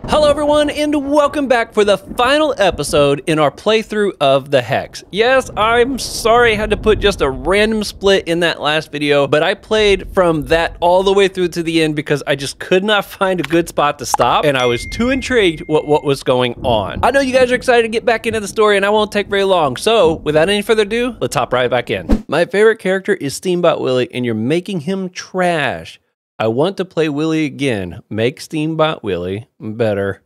Hello everyone and welcome back for the final episode in our playthrough of the Hex. Yes, I'm sorry I had to put just a random split in that last video, but I played from that all the way through to the end because I just could not find a good spot to stop and I was too intrigued what was going on. I know you guys are excited to get back into the story and I won't take very long, so without any further ado, let's hop right back in. My favorite character is Steamboat Willie and you're making him trash. I want to play Willie again. Make Steamboat Willie better.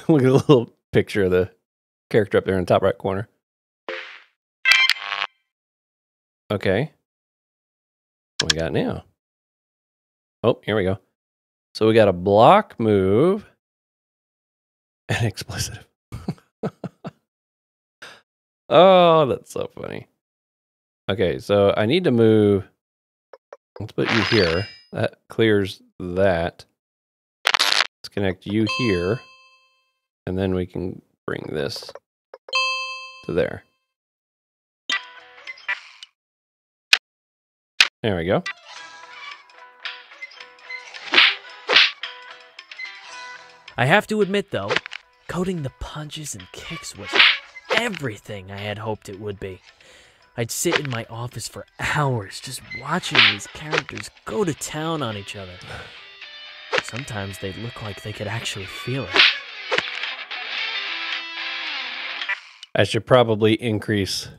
Look at the little picture of the character up there in the top right corner. Okay. What we got now? Oh, here we go. So we got a block move and explicit. Oh, that's so funny. Okay, so I need to move. Let's put you here. That clears that. Let's connect you here. And then we can bring this to there. There we go. I have to admit, though, coding the punches and kicks was everything I had hoped it would be. I'd sit in my office for hours just watching these characters go to town on each other. Sometimes they'd look like they could actually feel it. I should probably increase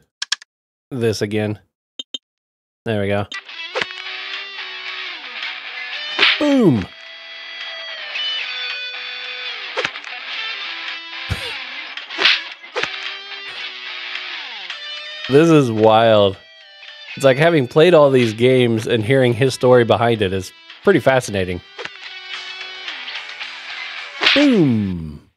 this again. There we go. Boom! This is wild. It's like having played all these games and hearing his story behind it is pretty fascinating. Boom!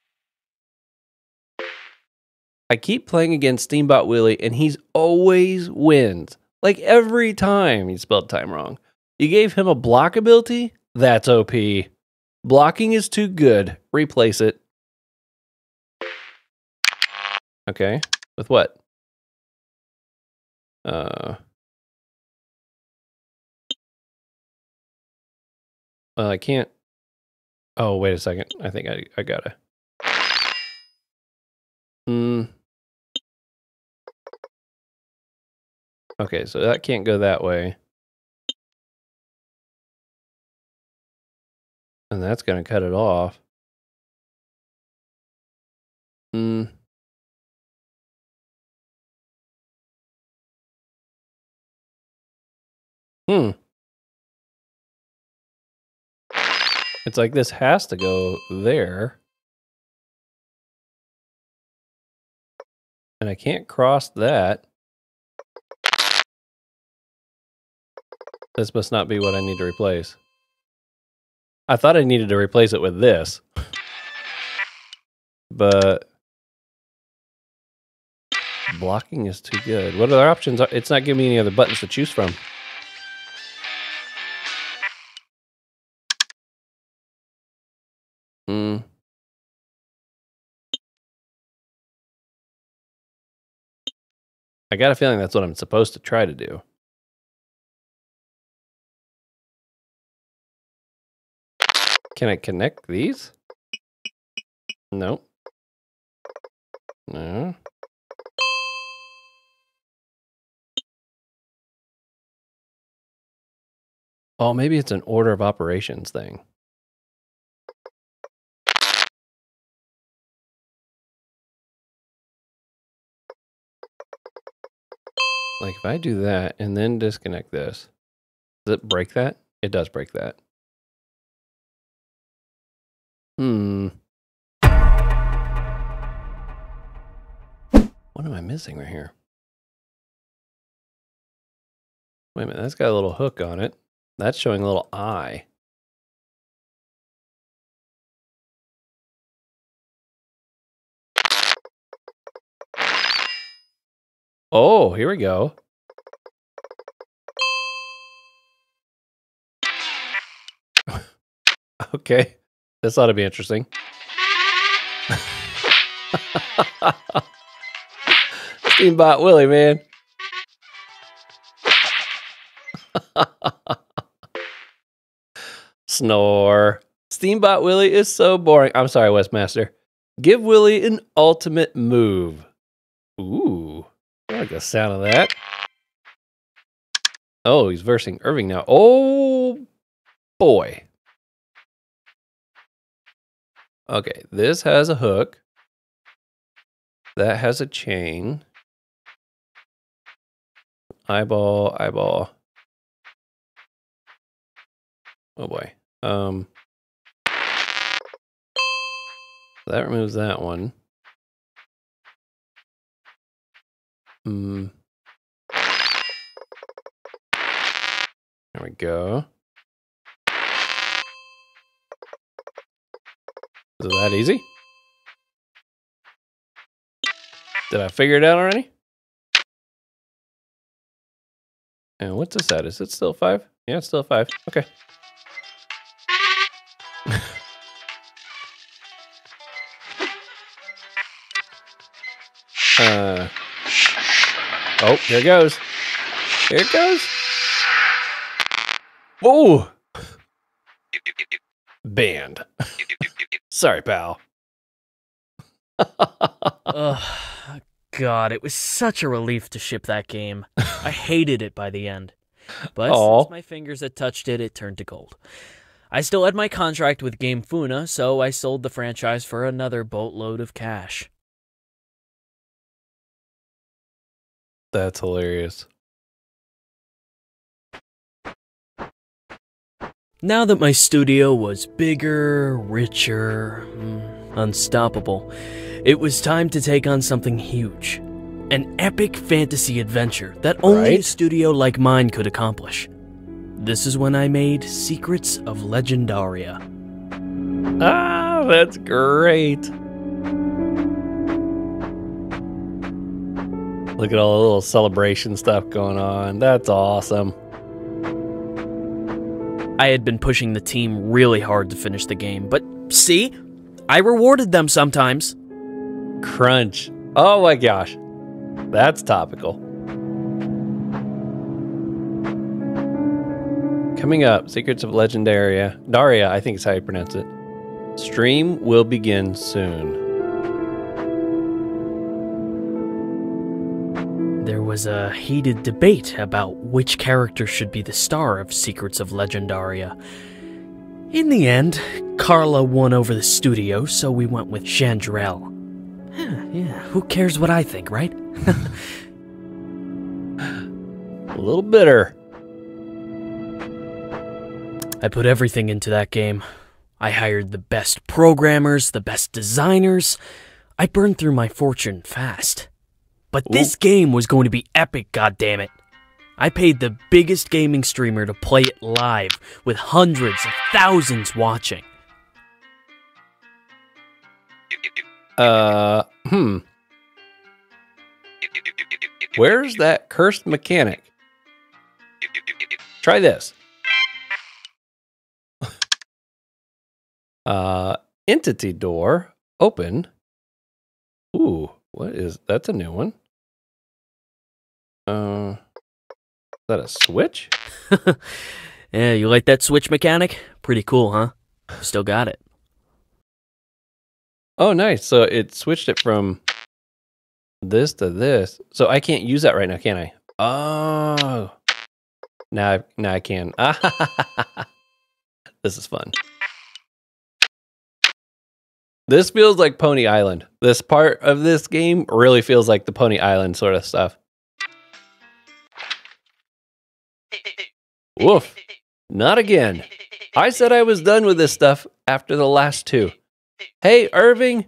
I keep playing against Steamboat Willie and he's always wins. Like every time he spelled time wrong. You gave him a block ability? That's OP. Blocking is too good. Replace it. Okay. With what? Well, I can't. Oh, wait a second. I think I gotta. Okay, so that can't go that way. And that's gonna cut it off. It's like this has to go there. And I can't cross that. This must not be what I need to replace. I thought I needed to replace it with this. But blocking is too good. What other options are? It's not giving me any other buttons to choose from. I got a feeling that's what I'm supposed to try to do. Can I connect these? No. No. Oh, maybe it's an order of operations thing. Like if I do that and then disconnect this, does it break that? It does break that. What am I missing right here? Wait a minute, that's got a little hook on it. That's showing a little eye. Oh, here we go. Okay, this ought to be interesting. Steamboat Willie, man. Snore. Steambot Willie is so boring. I'm sorry, Westmaster. Give Willie an ultimate move. Ooh, I like the sound of that. Oh, he's versing Irving now. Oh, boy. Okay, this has a hook. That has a chain. Eyeball, eyeball. Oh, boy. That removes that one. There we go. Is it that easy? Did I figure it out already? And what's this at? Is it still 5? Yeah, it's still 5. Okay. Oh, here it goes. Here it goes. Whoa! Banned. Sorry, pal. God, it was such a relief to ship that game. I hated it by the end. But Aw. since my fingers had touched it, it turned to gold. I still had my contract with Game Funa, so I sold the franchise for another boatload of cash. That's hilarious. Now that my studio was bigger, richer, unstoppable, it was time to take on something huge. An epic fantasy adventure that only a studio like mine could accomplish. This is when I made Secrets of Legendaria. Ah, that's great. Look at all the little celebration stuff going on. That's awesome. I had been pushing the team really hard to finish the game, but see? I rewarded them sometimes. Crunch. Oh my gosh. That's topical. Coming up, Secrets of Legendaria. Daria, I think is how you pronounce it. Stream will begin soon. There was a heated debate about which character should be the star of Secrets of Legendaria. In the end, Carla won over the studio, so we went with Chandrel. Yeah, who cares what I think, right? A little bitter. I put everything into that game. I hired the best programmers, the best designers. I burned through my fortune fast. But this game was going to be epic, goddammit. I paid the biggest gaming streamer to play it live, with hundreds of thousands watching. Where's that cursed mechanic? Try this. Entity door, open. Ooh, what is, that's a new one. Is that a switch? Yeah, you like that switch mechanic? Pretty cool, huh? Still got it. Oh, nice. So it switched it from this to this. So I can't use that right now, can I? Oh. Now I can. This is fun. This feels like Pony Island. This part of this game really feels like the Pony Island sort of stuff. Woof. Not again. I said I was done with this stuff after the last two. Hey, Irving,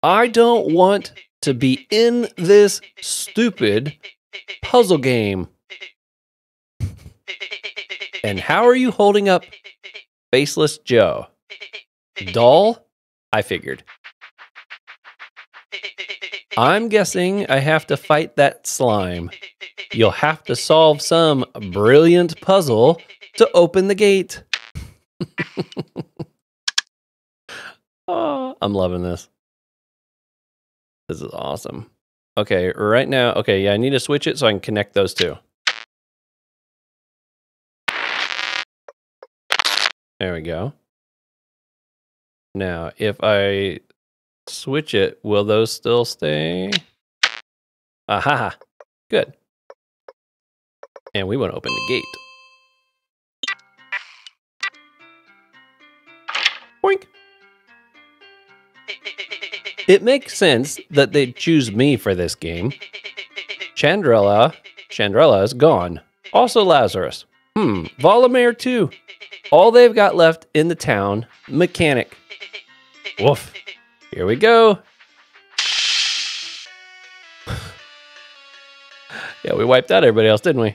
I don't want to be in this stupid puzzle game. And how are you holding up Faceless Joe? Dull? I figured. I'm guessing I have to fight that slime. You'll have to solve some brilliant puzzle to open the gate. Oh, I'm loving this. This is awesome. Okay, right now, okay, yeah, I need to switch it so I can connect those two. There we go. Now, if I switch it, will those still stay? Aha! Good. And we want to open the gate. Boink! It makes sense that they'd choose me for this game. Chandrella is gone. Also Lazarus. Volamir too. All they've got left in the town, Mechanic. Woof. Here we go. Yeah, we wiped out everybody else, didn't we?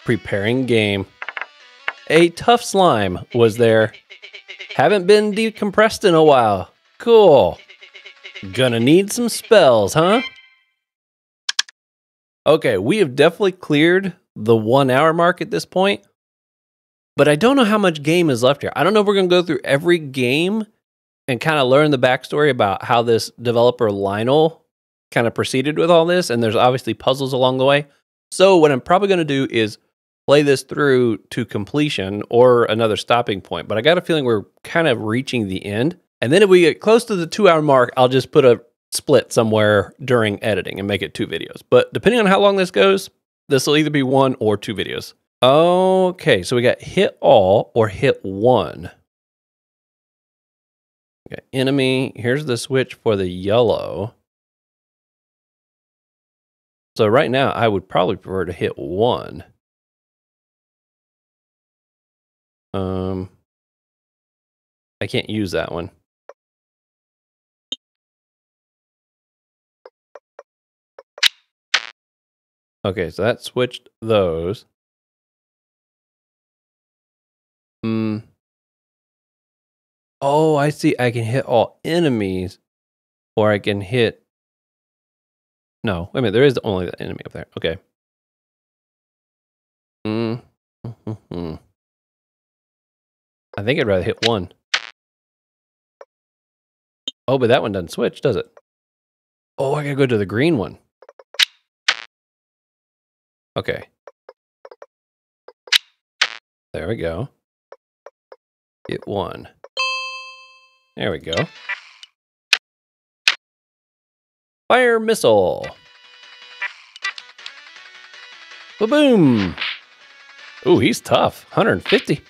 Preparing game. A tough slime was there. Haven't been decompressed in a while. Cool. Gonna need some spells, huh? Okay, we have definitely cleared the 1 hour mark at this point, but I don't know how much game is left here. I don't know if we're gonna go through every game and kind of learn the backstory about how this developer Lionel kind of proceeded with all this, and there's obviously puzzles along the way. So what I'm probably gonna do is play this through to completion or another stopping point, but I got a feeling we're kind of reaching the end. And then if we get close to the 2 hour mark, I'll just put a split somewhere during editing and make it 2 videos. But depending on how long this goes, this will either be 1 or 2 videos. Okay, so we got hit all or hit 1. We got enemy. Here's the switch for the yellow. So right now, I would probably prefer to hit 1. I can't use that one. Okay, so that switched those. Oh, I see. I can hit all enemies, or I can hit... No, wait a minute. There is only the enemy up there. Okay. I think I'd rather hit 1. Oh, but that one doesn't switch, does it? Oh, I gotta go to the green one. Okay. There we go. Hit 1. There we go. Fire missile. Ba-boom. Ooh, he's tough. 150.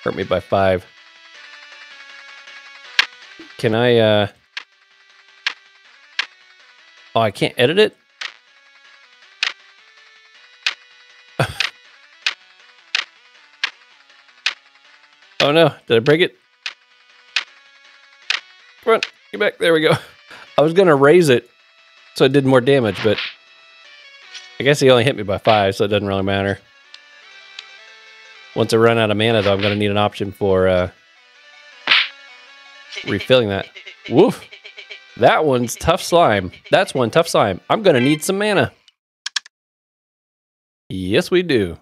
Hurt me by 5. Can I, Oh, I can't edit it? Oh no, did I break it? Come on, get back. There we go. I was gonna raise it so it did more damage, but I guess he only hit me by 5, so it doesn't really matter. Once I run out of mana, though, I'm gonna need an option for refilling that. Woof. That one's tough slime. That's one tough slime. I'm gonna need some mana. Yes, we do.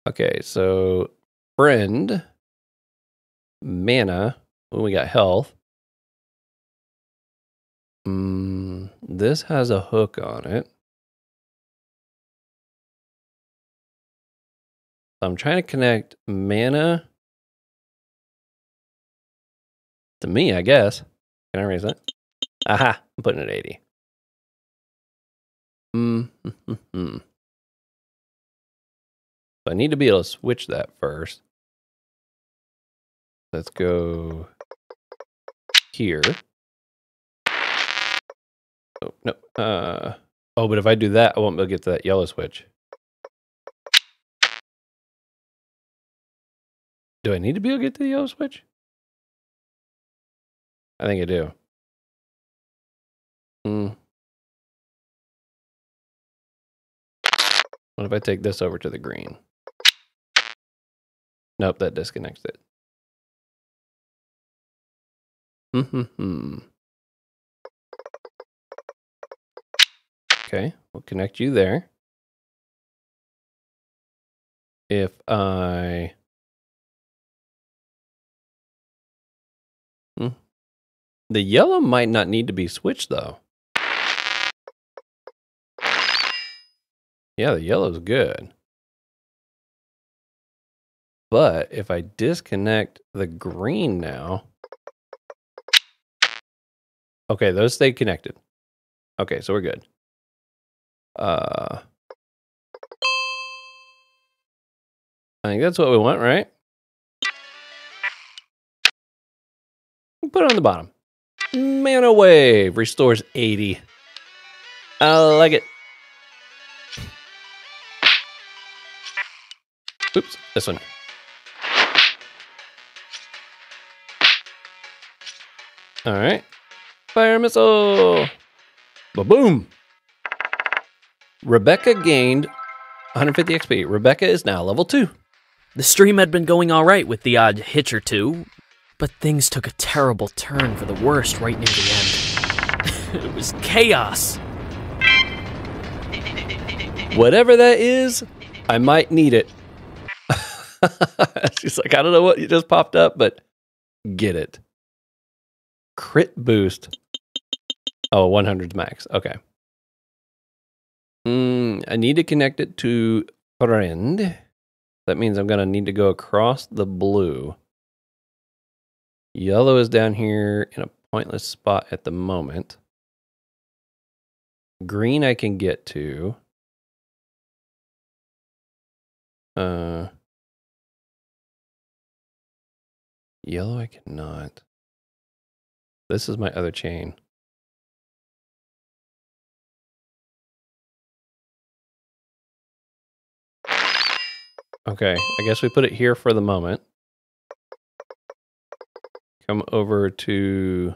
Okay, so friend, mana. Oh, we got health. This has a hook on it. I'm trying to connect mana to me, I guess. Can I raise that? Aha, I'm putting it at 80. So I need to be able to switch that first. Let's go here. Oh, no. Oh, but if I do that, I won't be able to get to that yellow switch. Do I need to be able to get to the yellow switch? I think I do. What if I take this over to the green? Nope, that disconnects it. Okay, we'll connect you there. If I... The yellow might not need to be switched, though. Yeah, the yellow's good. But if I disconnect the green now... Okay, those stay connected. Okay, so we're good. I think that's what we want, right? Put it on the bottom. Mana Wave restores 80. I like it. Oops, this one. All right. Fire missile. Ba-boom. Rebecca gained 150 XP. Rebecca is now level 2. The stream had been going alright with the odd hitch or two, but things took a terrible turn for the worst right near the end. It was chaos. Whatever that is, I might need it. She's like, I don't know what you just popped up, but get it. Crit boost. Oh, 100's max. Okay. I need to connect it to friend. That means I'm going to need to go across the blue. Yellow is down here in a pointless spot at the moment. Green I can get to. Yellow I cannot. This is my other chain. Okay, I guess we put it here for the moment. Come over to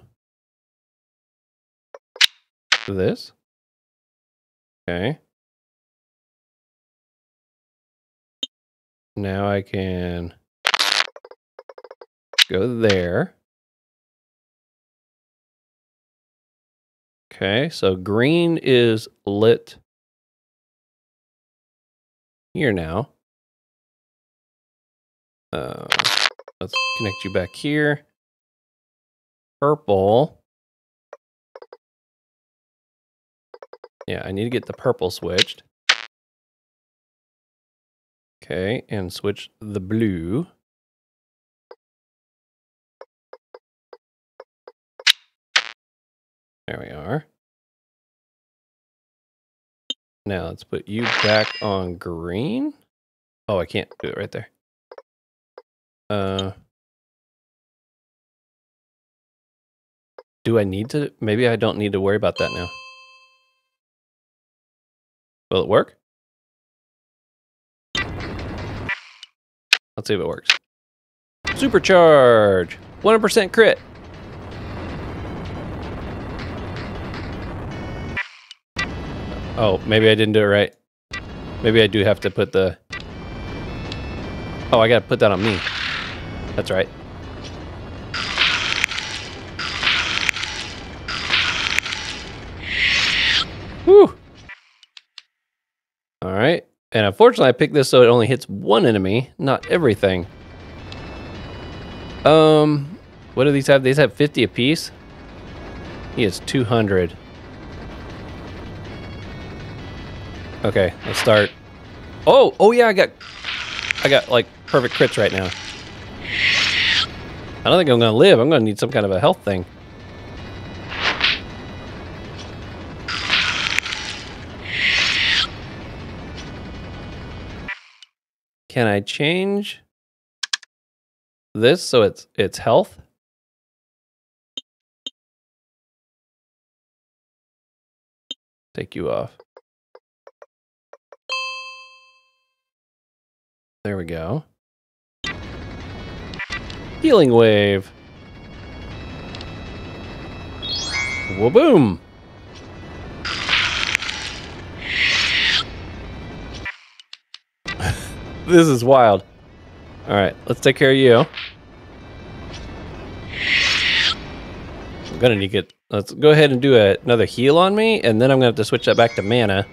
this. Okay. Now I can go there. Okay, so green is lit here now. Let's connect you back here. Purple. Yeah, I need to get the purple switched. Okay, and switch the blue. There we are. Now let's put you back on green. Oh, I can't do it right there. Do I need to? Maybe I don't need to worry about that now. Will it work? Let's see if it works. Supercharge! 100% crit! Oh, maybe I didn't do it right. Maybe I do have to put the... Oh, I gotta put that on me. That's right. Whew! Alright. And unfortunately I picked this so it only hits one enemy, not everything. What do these have? These have 50 apiece? He has 200. Okay, let's start. Oh yeah, I got like perfect crits right now. I don't think I'm gonna live. I'm gonna need some kind of a health thing. Can I change this so it's health? Take you off. There we go. Healing wave. Wha-boom! This is wild. Alright, let's take care of you. I'm gonna need to get... Let's go ahead and do another heal on me, and then I'm gonna have to switch that back to mana.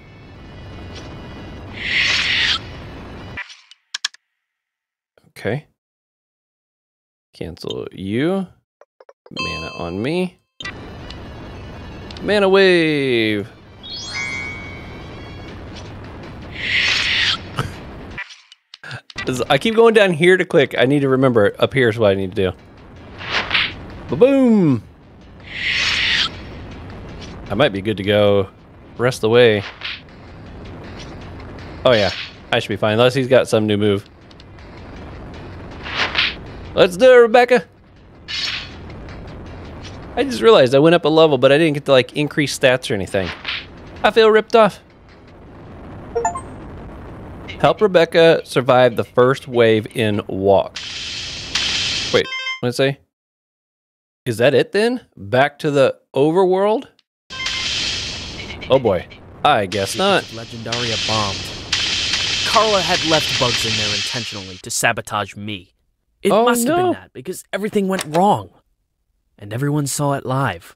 Okay. Cancel you. Mana on me. Mana wave! I keep going down here to click. I need to remember up here is what I need to do. Ba-boom! I might be good to go rest of the way. Oh yeah, I should be fine, unless he's got some new move. Let's do it, Rebecca! I just realized I went up a level, but I didn't get to like increase stats or anything. I feel ripped off. Help Rebecca survive the first wave in walk. Wait, what did it say? Is that it then? Back to the overworld? Oh boy, I guess not. Legendaria bombed. Carla had left bugs in there intentionally to sabotage me. It must have been that, because everything went wrong. And everyone saw it live.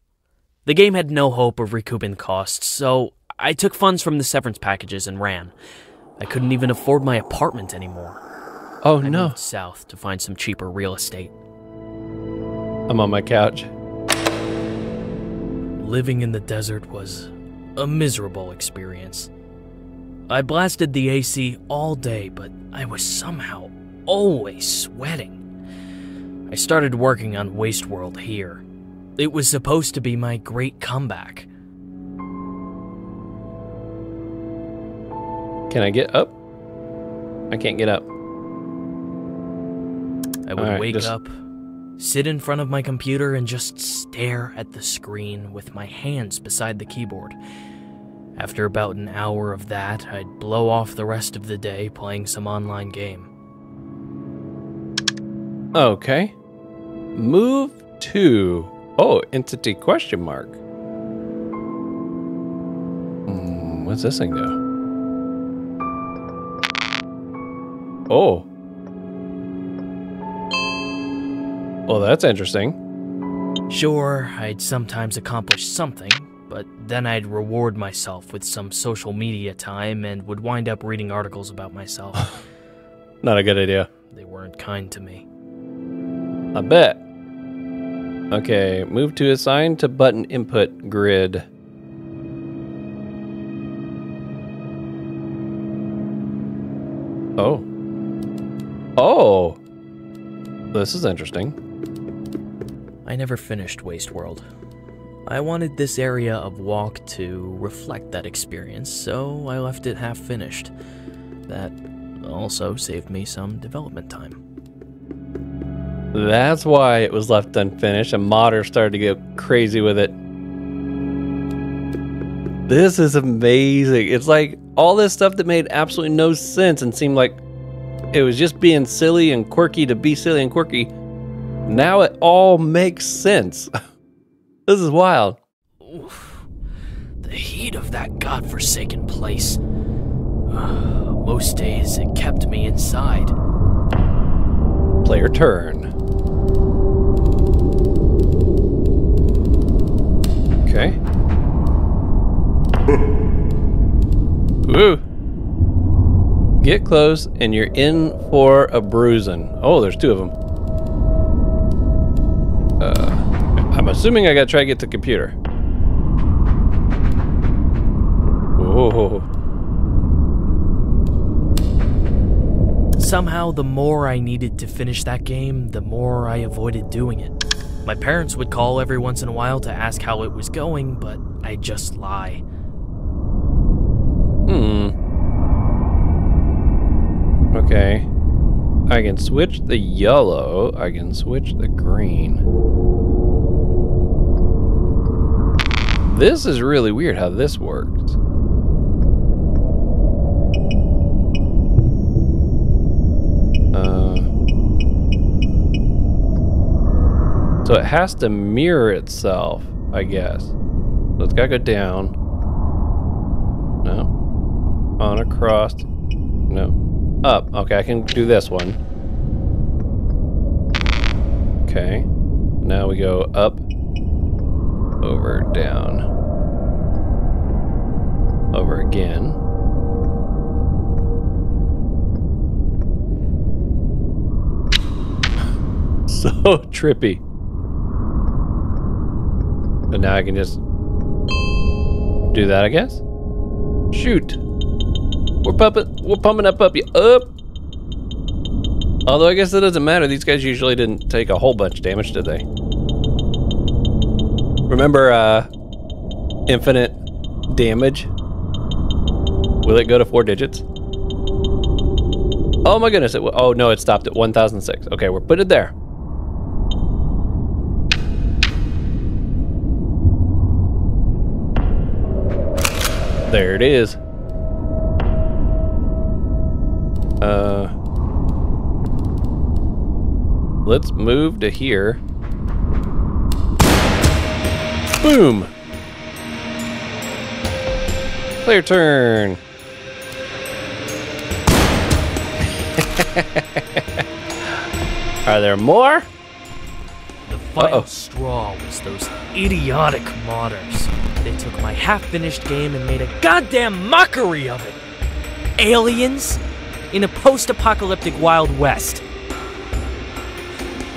The game had no hope of recouping costs, so I took funds from the severance packages and ran. I couldn't even afford my apartment anymore. Oh I no. moved south to find some cheaper real estate. I'm on my couch. Living in the desert was a miserable experience. I blasted the AC all day, but I was somehow always sweating. I started working on Wasteworld here. It was supposed to be my great comeback. Can I get up? I can't get up. I would wake up, sit in front of my computer, and just stare at the screen with my hands beside the keyboard. After about an hour of that, I'd blow off the rest of the day playing some online game. Okay. Move to... Oh, entity question mark. What's this thing do? Oh. Well, that's interesting. Sure, I'd sometimes accomplish something, but then I'd reward myself with some social media time and would wind up reading articles about myself. Not a good idea. They weren't kind to me. I bet. Okay, move to assign to button input grid. Oh. Oh! This is interesting. I never finished Wasteworld. I wanted this area of walk to reflect that experience, so I left it half finished. That also saved me some development time. That's why it was left unfinished, and modders started to get crazy with it. This is amazing. It's like all this stuff that made absolutely no sense and seemed like it was just being silly and quirky to be silly and quirky. Now it all makes sense. This is wild. Oof. The heat of that godforsaken place. Most days it kept me inside. Player turn. Okay. Woo. Get close and you're in for a bruising. Oh, there's two of them. I'm assuming I gotta try to get to the computer. Whoa. Somehow, the more I needed to finish that game, the more I avoided doing it. My parents would call every once in a while to ask how it was going, but I'd just lie. Okay. I can switch the yellow. I can switch the green. This is really weird how this works. So it has to mirror itself, I guess. So it's gotta go down. No. On across. No. Up. Okay, I can do this one. Okay. Now we go up, over, down. Over again. So trippy. But now I can just do that, I guess. Shoot. We're pumping that puppy up. Although I guess it doesn't matter. These guys usually didn't take a whole bunch of damage, did they? Remember, infinite damage? Will it go to 4 digits? Oh my goodness, oh no, it stopped at 1006. Okay, we're put it there. There it is. Let's move to here. Boom! Player turn. Are there more? The final straw was those idiotic modders. They took my half-finished game and made a goddamn mockery of it. Aliens in a post-apocalyptic Wild West. It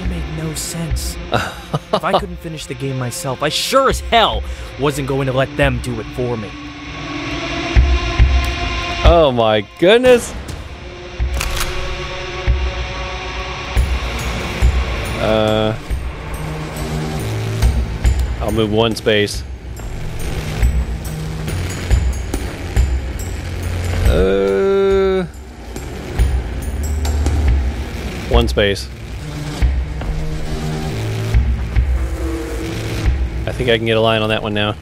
made no sense. If I couldn't finish the game myself, I sure as hell wasn't going to let them do it for me. Oh my goodness. I'll move 1 space. One space. I think I can get a line on that one now.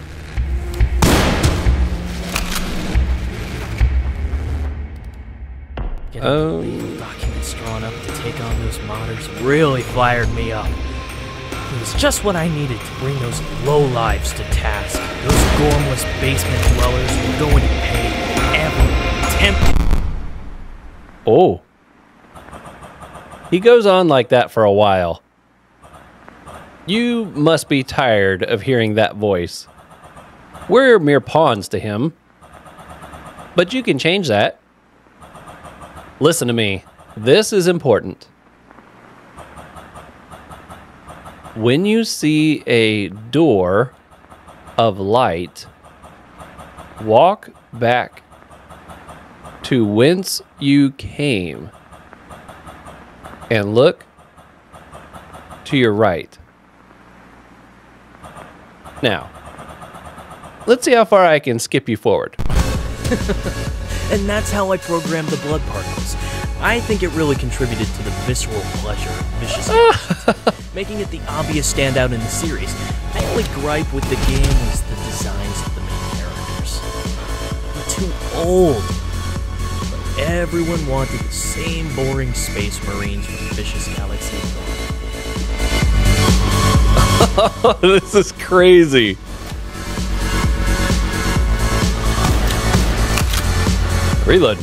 Getting legal documents drawn up to take on those modders really fired me up. It was just what I needed to bring those lowlives to task. Those gormless basement dwellers were going to pay every attempt. Oh. He goes on like that for a while. You must be tired of hearing that voice. We're mere pawns to him. But you can change that. Listen to me. This is important. When you see a door of light, walk back to whence you came and look to your right. Now, let's see how far I can skip you forward. And that's how I programmed the blood particles. I think it really contributed to the visceral pleasure of vicious actions, making it the obvious standout in the series. My only gripe with the game was the designs of the main characters. They're too old. But everyone wanted the same boring space marines from Vicious Galaxy 1. This is crazy. Reload.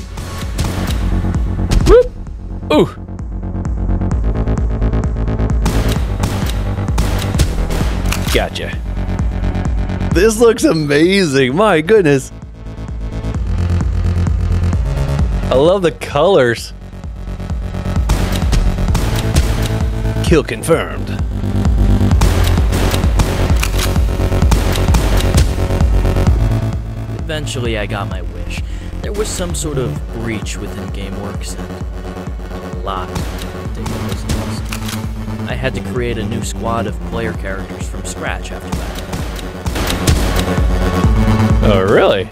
Whoop. Ooh. Gotcha. This looks amazing. My goodness. I love the colors. Kill confirmed. Eventually, I got my wish. There was some sort of breach within GameWorks and a lot of ridiculousness. I had to create a new squad of player characters from scratch after that. Oh, really?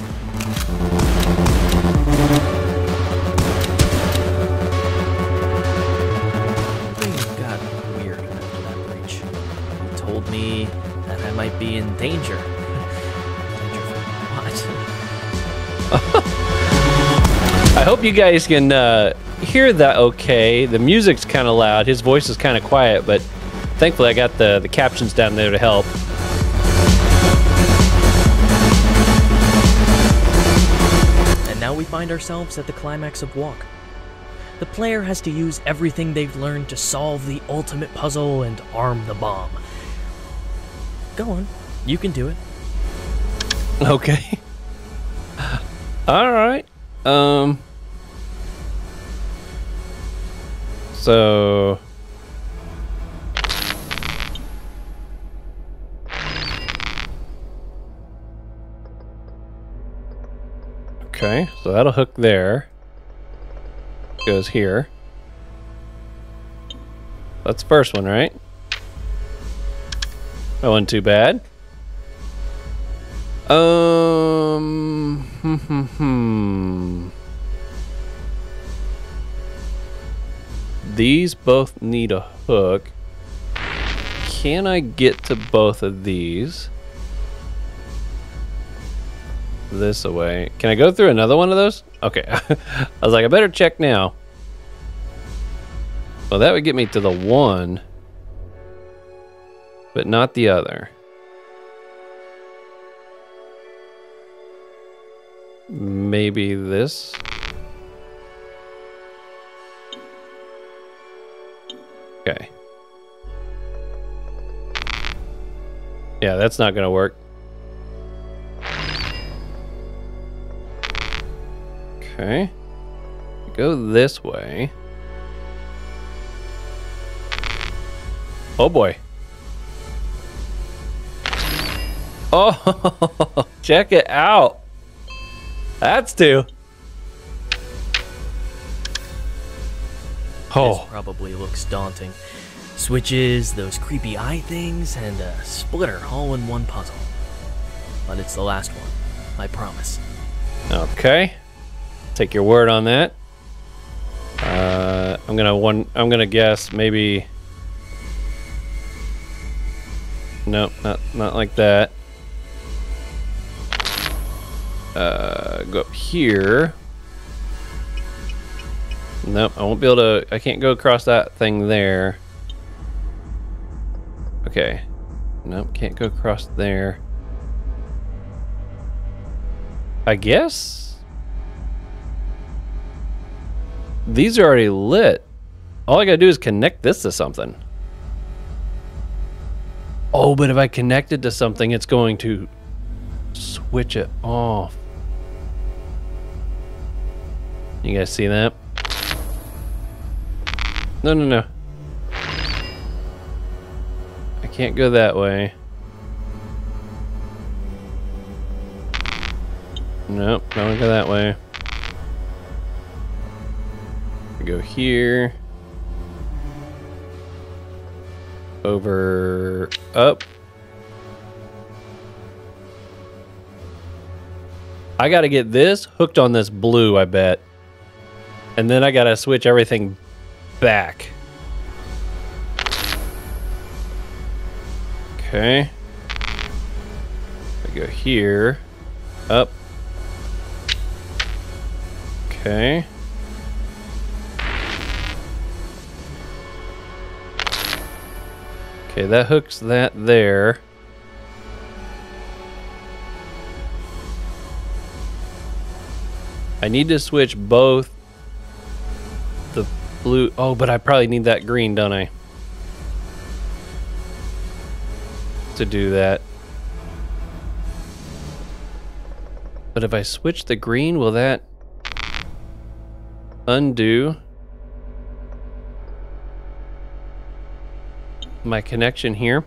Things got weird after that breach. He told me that I might be in danger. Danger from what? I hope you guys can hear that okay. The music's kind of loud. His voice is kind of quiet, but thankfully I got the captions down there to help. And now we find ourselves at the climax of Walk. The player has to use everything they've learned to solve the ultimate puzzle and arm the bomb. Go on, you can do it. Okay. All right. So okay, so that'll hook there. Goes here. That's the first one, right? That wasn't too bad. These both need a hook. Can I get to both of these? This away. Can I go through another one of those? Okay. I was like, I better check now. Well, that would get me to the one, but not the other. Maybe this. Okay. Yeah, that's not gonna work. Okay. Go this way. Oh boy. Oh, check it out. That's two. This probably looks daunting. Switches, those creepy eye things, and a splitter all in one puzzle. But it's the last one, I promise. Okay. Take your word on that. I'm gonna guess maybe. Nope, not like that. Go up here. Nope, I won't be able to. I can't go across that thing there. Okay. Nope, can't go across there. I guess these are already lit. All I gotta do is connect this to something. Oh, but if I connect it to something, it's going to switch it off. You guys see that? No, no, no. I can't go that way. Nope, don't go that way. Go here. Over, up. I gotta get this hooked on this blue, I bet. And then I gotta switch everything back. Okay. I go here, up. Okay. Okay, that hooks that there. I need to switch both the blue. Oh, but I probably need that green, don't I? To do that. But if I switch the green, will that undo my connection here?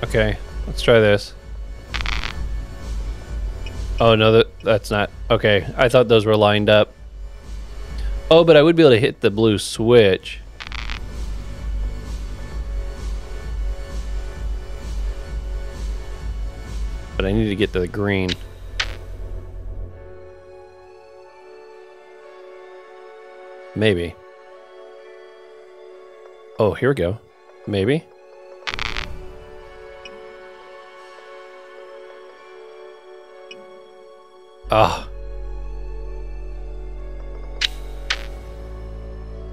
Okay, let's try this. Oh no, that's not. Okay, I thought those were lined up. Oh, but I would be able to hit the blue switch. But I need to get to the green. Maybe. Oh, here we go. Maybe. Ah.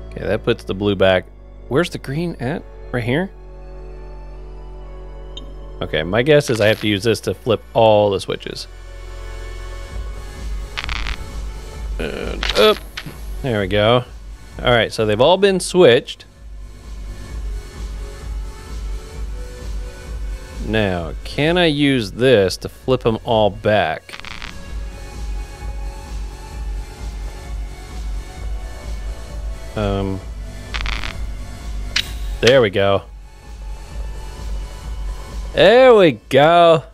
Okay, that puts the blue back. Where's the green at? Right here? Okay, my guess is I have to use this to flip all the switches. And up. There we go. All right, so they've all been switched. Now, can I use this to flip them all back? There we go. There we go.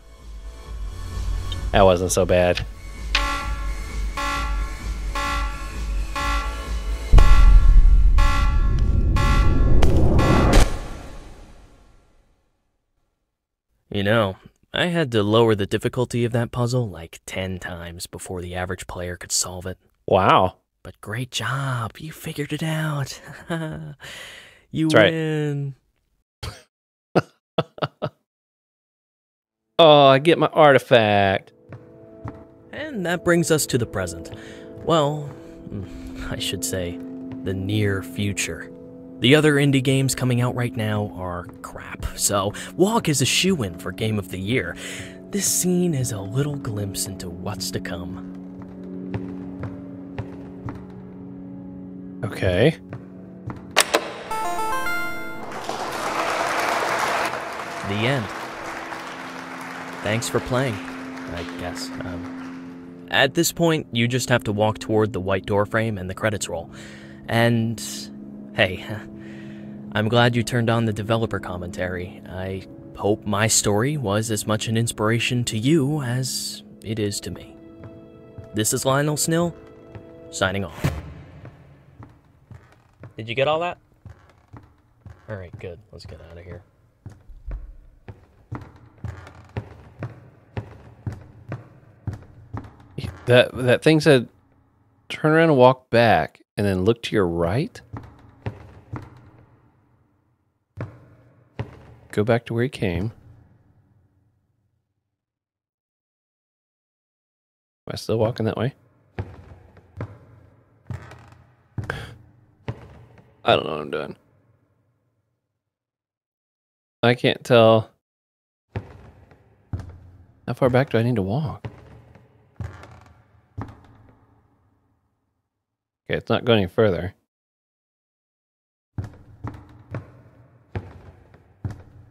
That wasn't so bad. You know, I had to lower the difficulty of that puzzle like 10 times before the average player could solve it. Wow. But great job, you figured it out. You That's win. Right. Oh, I get my artifact. And that brings us to the present. Well, I should say, the near future. The other indie games coming out right now are crap, so Walk is a shoo-in for Game of the Year. This scene is a little glimpse into what's to come. Okay. The end. Thanks for playing, I guess. At this point, you just have to walk toward the white door frame and the credits roll. And, hey, I'm glad you turned on the developer commentary. I hope my story was as much an inspiration to you as it is to me. This is Lionel Snill, signing off. Did you get all that? Alright, good. Let's get out of here. That thing said, turn around and walk back, and then look to your right. Go back to where you came. Am I still walking that way? I don't know what I'm doing. I can't tell. How far back do I need to walk? Okay, it's not going any further.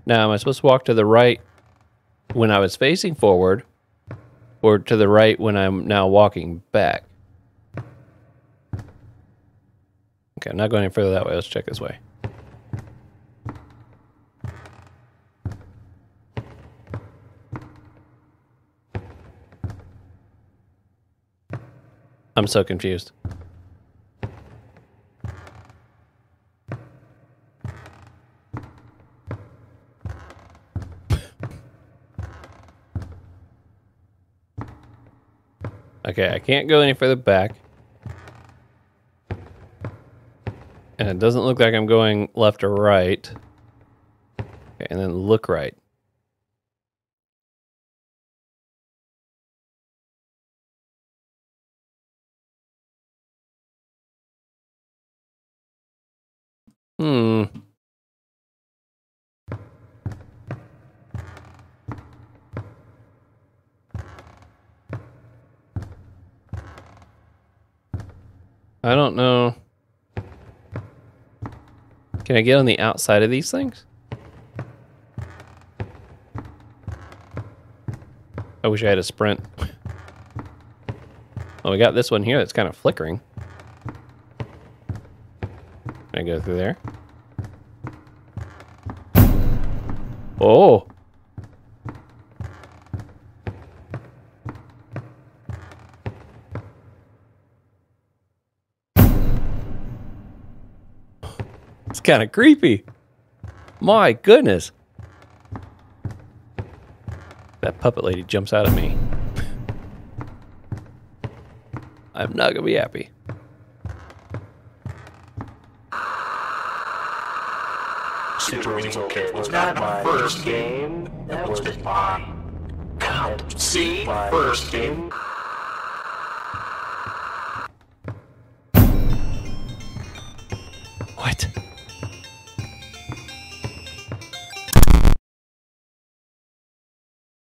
Now, am I supposed to walk to the right when I was facing forward, or to the right when I'm now walking back? Okay, I'm not going any further that way. Let's check this way. I'm so confused. Okay, I can't go any further back. And it doesn't look like I'm going left or right. Okay, and then look right. I don't know. Can I get on the outside of these things? I wish I had a sprint. Well, we got this one here that's kind of flickering. Can I go through there? Oh! It's kind of creepy. My goodness. That puppet lady jumps out at me. I'm not gonna be happy. It was not my first game, that was my count C first game. What?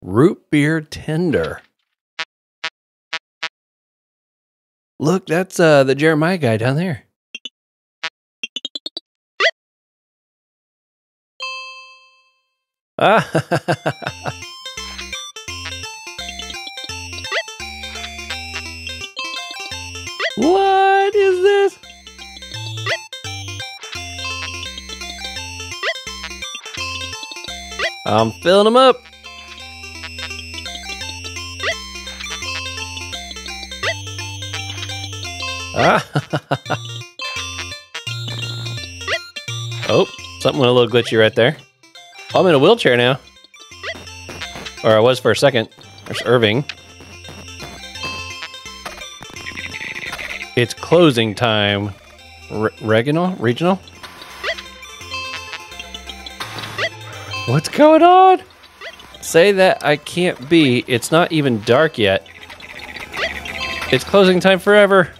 Root beer tender. Look, that's the Jeremiah guy down there. Ah. What is this? I'm filling them up. Ah. Oh, something went a little glitchy right there. Oh, I'm in a wheelchair now. Or I was for a second. There's Irving. It's closing time. Regional? What's going on? Say that I can't be. It's not even dark yet. It's closing time forever.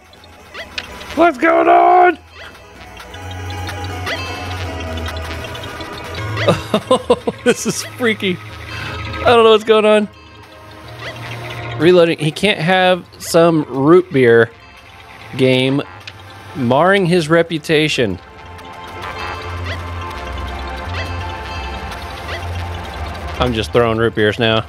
What's going on? Oh, this is freaky. I don't know what's going on. Reloading. He can't have some root beer game marring his reputation. I'm just throwing root beers now.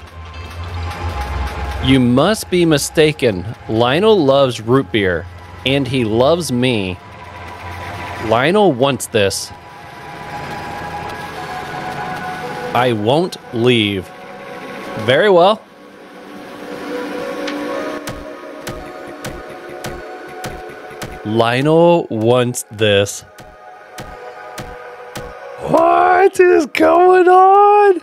You must be mistaken. Lionel loves root beer, and he loves me. Lionel wants this. I won't leave. Very well. Lionel wants this. What is going on?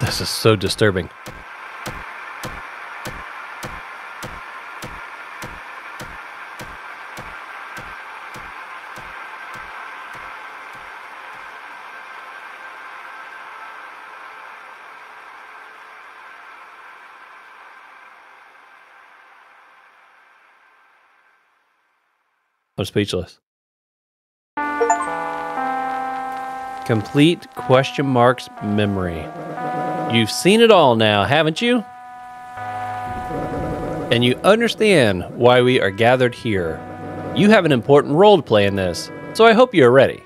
This is so disturbing. I'm speechless. Complete question marks memory. You've seen it all now, haven't you? And you understand why we are gathered here. You have an important role to play in this, so I hope you're ready.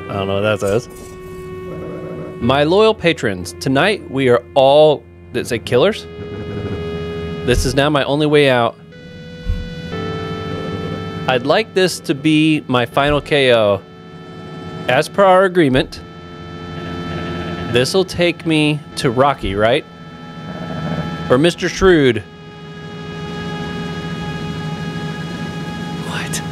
I don't know what that says. My loyal patrons, tonight we are all, did it say killers? This is now my only way out. I'd like this to be my final KO. As per our agreement, this'll take me to Rocky, right? Or Mr. Shrewd. What?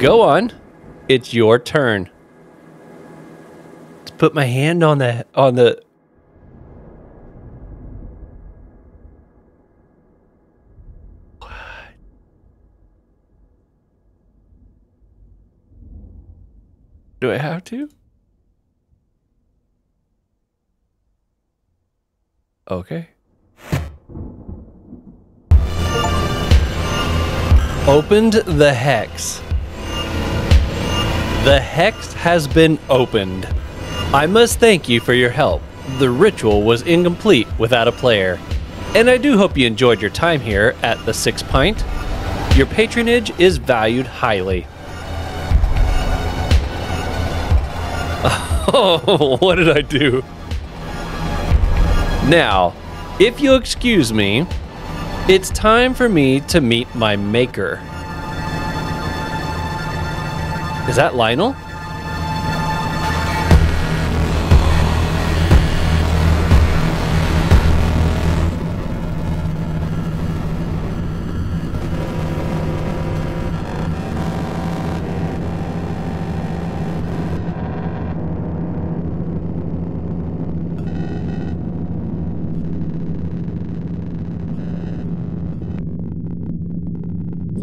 Go on. It's your turn. Let's put my hand on the Do I have to? Okay. Opened the hex. The hex has been opened. I must thank you for your help. The ritual was incomplete without a player. And I do hope you enjoyed your time here at the Six Pint. Your patronage is valued highly. Oh, what did I do? Now, if you'll excuse me, it's time for me to meet my maker. Is that Lionel?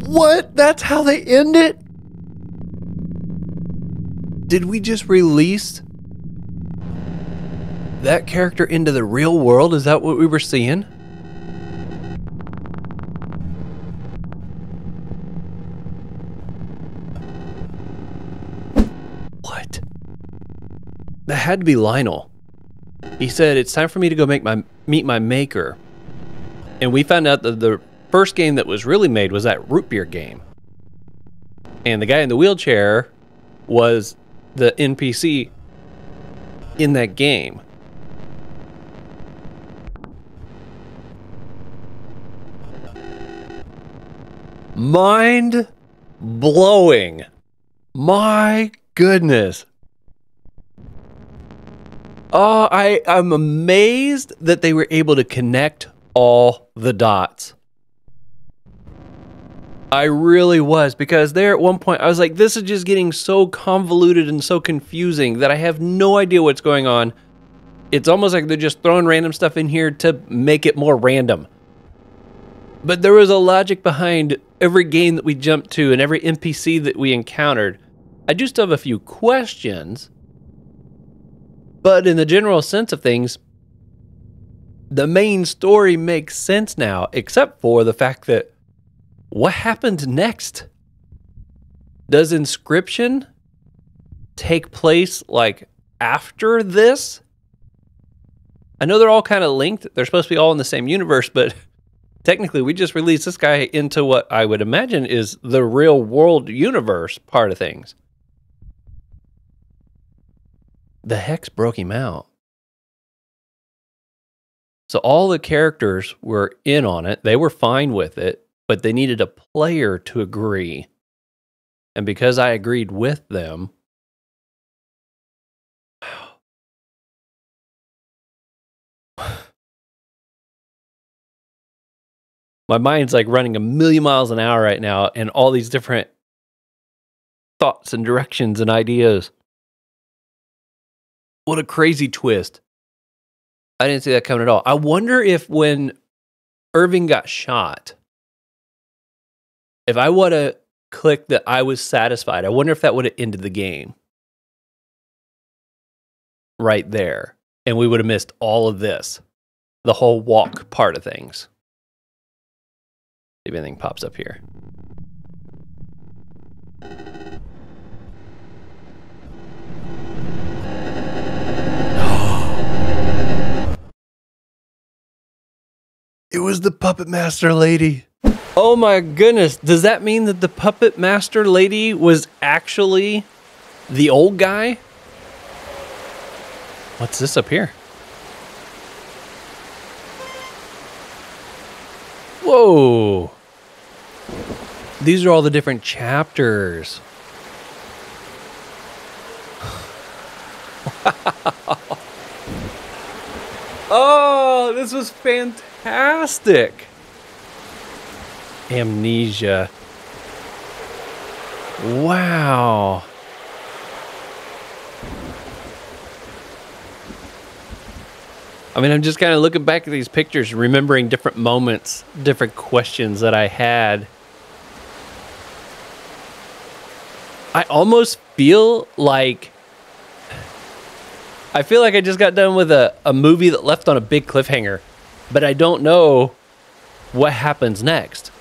What? That's how they end it? Did we just release that character into the real world? Is that what we were seeing? What? That had to be Lionel. He said, it's time for me to go meet my maker. And we found out that the first game that was really made was that root beer game. And the guy in the wheelchair was the NPC in that game. Mind blowing. My goodness. Oh, I'm amazed that they were able to connect all the dots. I really was, because there at one point I was like, this is just getting so convoluted and so confusing that I have no idea what's going on. It's almost like they're just throwing random stuff in here to make it more random. But there was a logic behind every game that we jumped to and every NPC that we encountered. I do still have a few questions, but in the general sense of things, the main story makes sense now, except for the fact that what happened next? Does Inscription take place like after this? I know they're all kind of linked. They're supposed to be all in the same universe, but technically we just released this guy into what I would imagine is the real world universe part of things. The Hex broke him out. So all the characters were in on it. They were fine with it, but they needed a player to agree. And because I agreed with them, my mind's like running 1,000,000 miles an hour right now, and all these different thoughts and directions and ideas. What a crazy twist. I didn't see that coming at all. I wonder if when Irving got shot, if I would have clicked that I was satisfied, I wonder if that would have ended the game. Right there. And we would have missed all of this. The whole walk part of things. See if anything pops up here. It was the Puppet Master lady. Oh my goodness. Does that mean that the Puppet Master lady was actually the old guy? What's this up here? Whoa. These are all the different chapters. Oh, this was fantastic. Amnesia. Wow. I mean, I'm just kind of looking back at these pictures, remembering different moments, different questions that I had. I almost feel like I just got done with a movie that left on a big cliffhanger, but I don't know what happens next.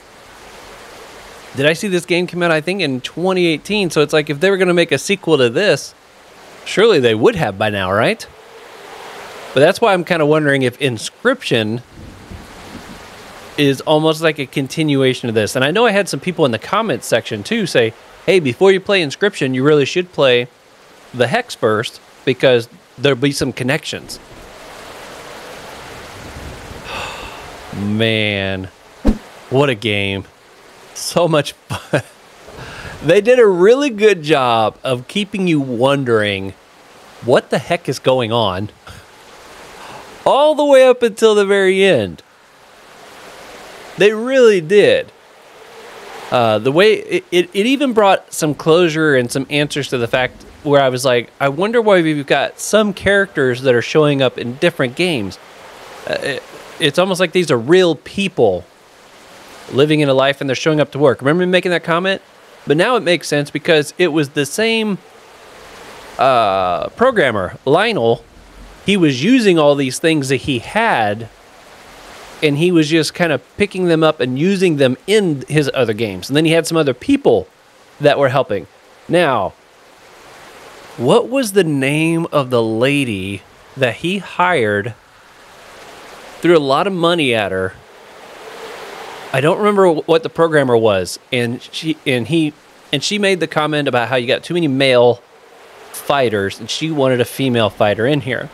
Did I see this game come out, I think, in 2018? So it's like if they were going to make a sequel to this, surely they would have by now, right? But that's why I'm kind of wondering if Inscription is almost like a continuation of this. And I know I had some people in the comments section too say, hey, before you play Inscription, you really should play the Hex first because there'll be some connections. Man, what a game. So much fun. They did a really good job of keeping you wondering what the heck is going on all the way up until the very end. They really did. The way it even brought some closure and some answers to the fact where I was like, I wonder why we've got some characters that are showing up in different games. It's almost like these are real people living in a life and they're showing up to work. Remember me making that comment? But now it makes sense because it was the same programmer, Lionel. He was using all these things that he had, and he was just kind of picking them up and using them in his other games. And then he had some other people that were helping. Now, what was the name of the lady that he hired, threw a lot of money at her? I don't remember what the programmer was, and she made the comment about how you got too many male fighters, and she wanted a female fighter in here.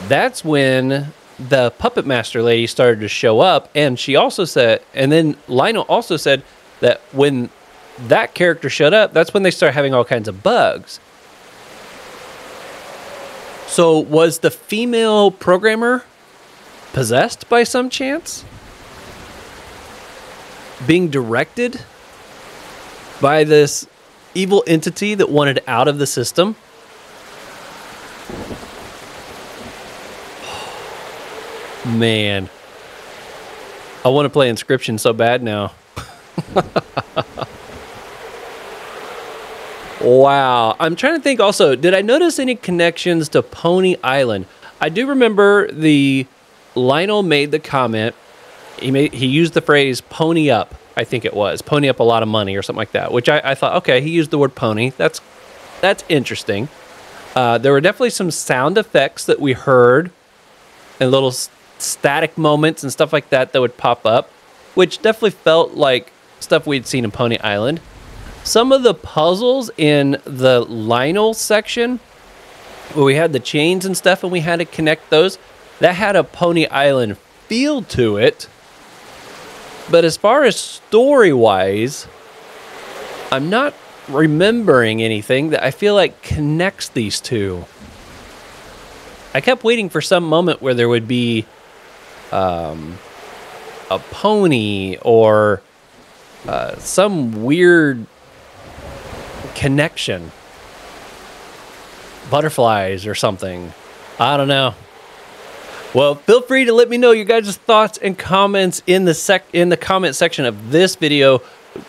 That's when the puppet master lady started to show up, and she also said, and then Lionel also said that when that character showed up, that's when they started having all kinds of bugs. So was the female programmer possessed by some chance? Being directed by this evil entity that wanted out of the system? Man, I want to play Inscription so bad now. Wow. I'm trying to think also, did I notice any connections to Pony Island? I do remember Lionel made the comment. He used the phrase pony up, I think it was. Pony up a lot of money or something like that, which I thought, okay, he used the word pony. That's interesting. There were definitely some sound effects that we heard and little static moments and stuff like that would pop up, which definitely felt like stuff we'd seen in Pony Island. Some of the puzzles in the Lionel section, where we had the chains and stuff and we had to connect those, that had a Pony Island feel to it. But as far as story-wise, I'm not remembering anything that I feel like connects these two. I kept waiting for some moment where there would be a pony or some weird connection. Butterflies or something. I don't know. Well, feel free to let me know your guys' thoughts and comments in the comment section of this video.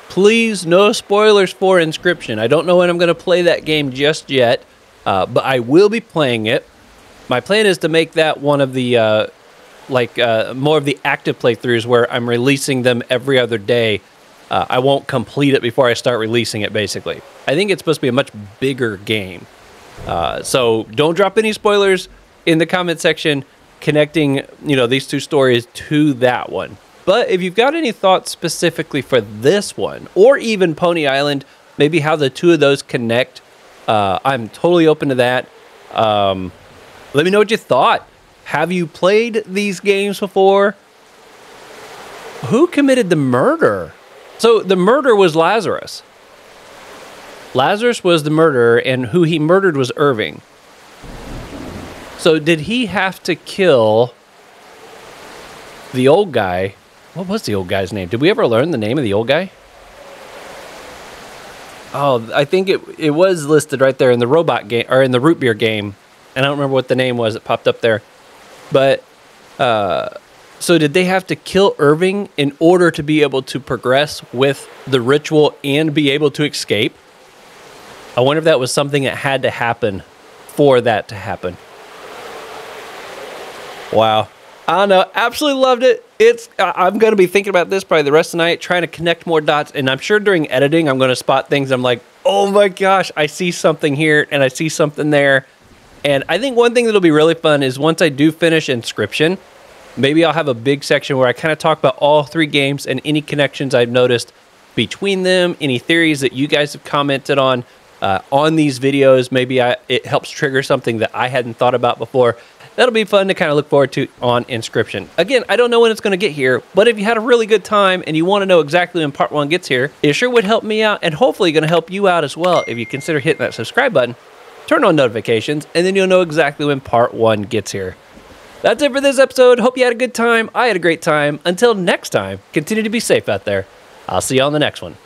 Please, no spoilers for Inscription. I don't know when I'm going to play that game just yet, but I will be playing it. My plan is to make that one of the more of the active playthroughs where I'm releasing them every other day. I won't complete it before I start releasing it, basically. I think it's supposed to be a much bigger game. So don't drop any spoilers in the comment section connecting, these two stories to that one. But if you've got any thoughts specifically for this one, or even Pony Island, maybe how the two of those connect, I'm totally open to that. Let me know what you thought. Have you played these games before? Who committed the murder? So the murder was Lazarus. Lazarus was the murderer, and who he murdered was Irving. So did he have to kill the old guy? What was the old guy's name? Did we ever learn the name of the old guy? Oh, I think it was listed right there in the robot game, or in the root beer game. And I don't remember what the name was that popped up there. But, so did they have to kill Irving in order to be able to progress with the ritual and be able to escape? I wonder if that was something that had to happen for that to happen. Wow. I don't know. Absolutely loved it. I'm going to be thinking about this probably the rest of the night, trying to connect more dots. And I'm sure during editing, I'm going to spot things. I'm like, oh my gosh, I see something here and I see something there. And I think one thing that'll be really fun is once I do finish Inscription, maybe I'll have a big section where I kind of talk about all three games and any connections I've noticed between them, any theories that you guys have commented on these videos. Maybe it helps trigger something that I hadn't thought about before. That'll be fun to kind of look forward to on Inscription. Again, I don't know when it's going to get here, but if you had a really good time and you want to know exactly when part 1 gets here, it sure would help me out and hopefully going to help you out as well if you consider hitting that subscribe button, turn on notifications, and then you'll know exactly when part 1 gets here. That's it for this episode. Hope you had a good time. I had a great time. Until next time, continue to be safe out there. I'll see you on the next one.